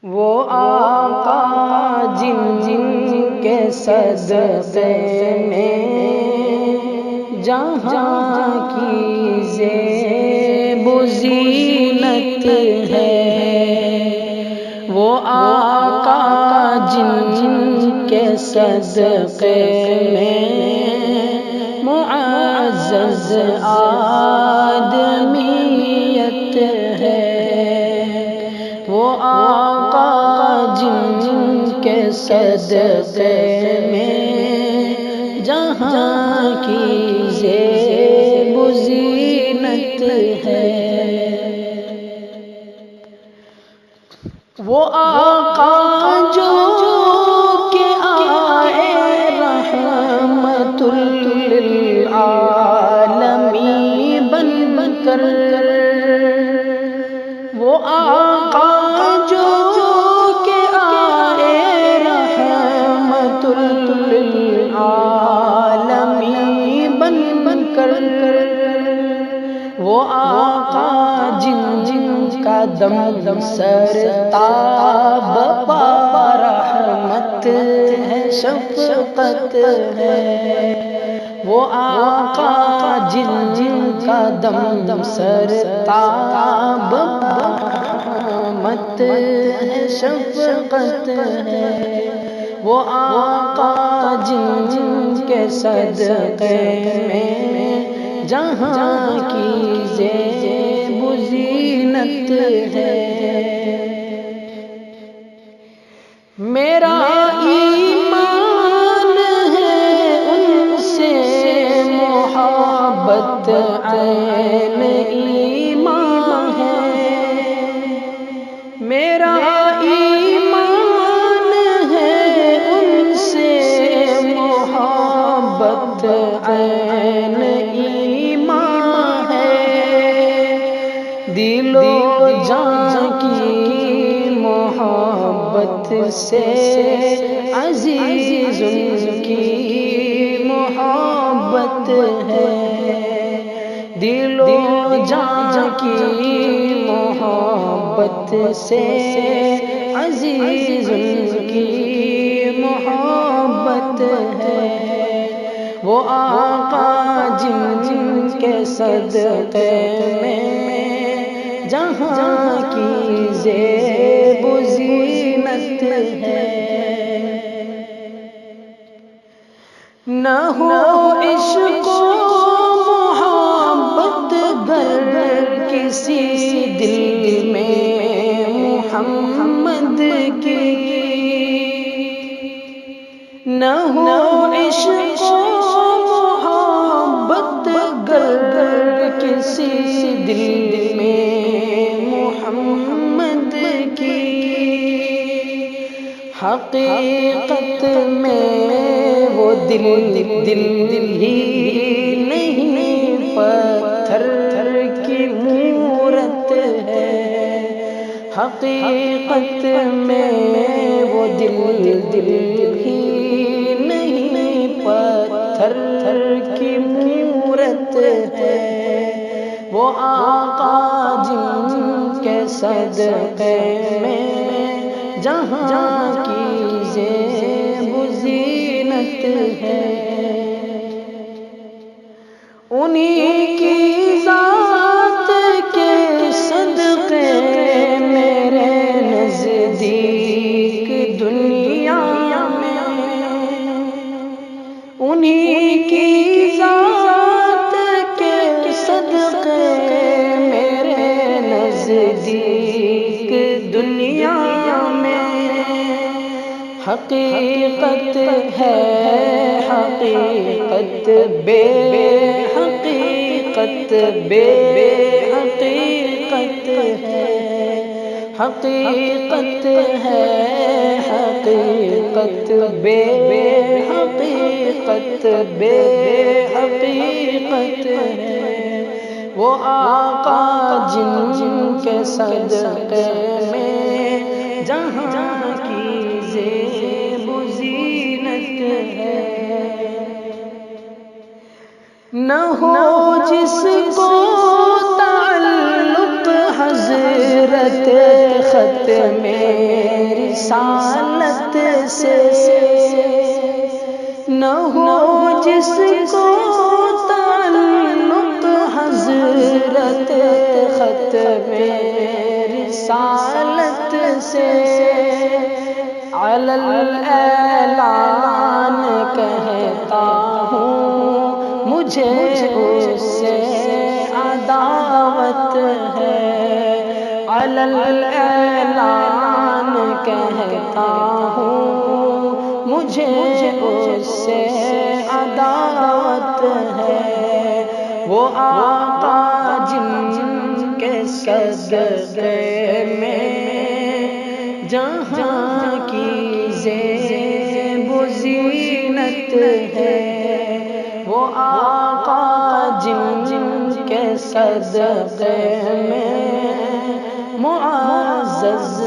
وہ آقا جن کے صدقے میں جہاں کی زیب و زینت ہے، وہ آقا جن کے صدقے میں معزز آدمیت ہے، وہ آقا جن کے صدقے میں جہاں کی زیب و زینت ہے، وہ آقا جو کہ آئے رحمت للعالمین بن کر، وہ آقا جو کہ آئے رحمت للعالمین بن کر، وہ آقا جن کا دم سرتاب پا رحمت ہے، شفقت ہے، وہ آقا جن کا دم سرتاب رحمت ہے، شفقت ہے، وہ آقا جن کے صدقے میں جہاں کی زیب و زینت ہے، میرا ایمان ہے ان سے محبت عین ایمان ہے، میرا ایمان ہے ان سے محبت عین ایمان ہے، دل و جان کی محبت سے عزیز ان کی محبت ہے، دل و جان کی محبت سے عزیز ان کی محبت ہے، وہ آقا جن کے صدقے میں جہاں کی زیب و زینت ہے، نہ ہو عشق و محبت گر کسی دل میں محمد کی، نہ ہو عشق و محبت گر کسی دل میں محمد کی، حقیقت میں وہ دل ہی نہیں پتھر کی مورت ہے، حقیقت میں وہ دل ہی نہیں پتھر کی مورت ہے، وہ آقا جن کے صدقے میں جہاں کی زیب و زینت ہے، انہی کی ذات کے صدقے میرے نزدیک دنیا میں، انہی کی ذات کے صدقے میرے نزدیک دنیا میں، حقیقت ہے حقیقت بے حقیقت بے حقیقت ہے، حقیقت ہے حقیقت بے حقیقت بے حقیقت ہے، وہ آقا جن کے صدقے میں جہاں کی زیب و زینت ہے، نہ ہو جس کو تعلق حضرت ختم رسالت سے نہ ہو جس کو تعلق حضرت ختم رسالت سے علی الاعلان کہتا ہوں مجھے اس سے عداوت ہے، علی الاعلان کہتا ہوں مجھے اس سے عداوت ہے۔ وہ آقا جن کے صدقے میں جہاں کی زیب و زینت ہے، وہ آقا جن کے صدقے میں معزز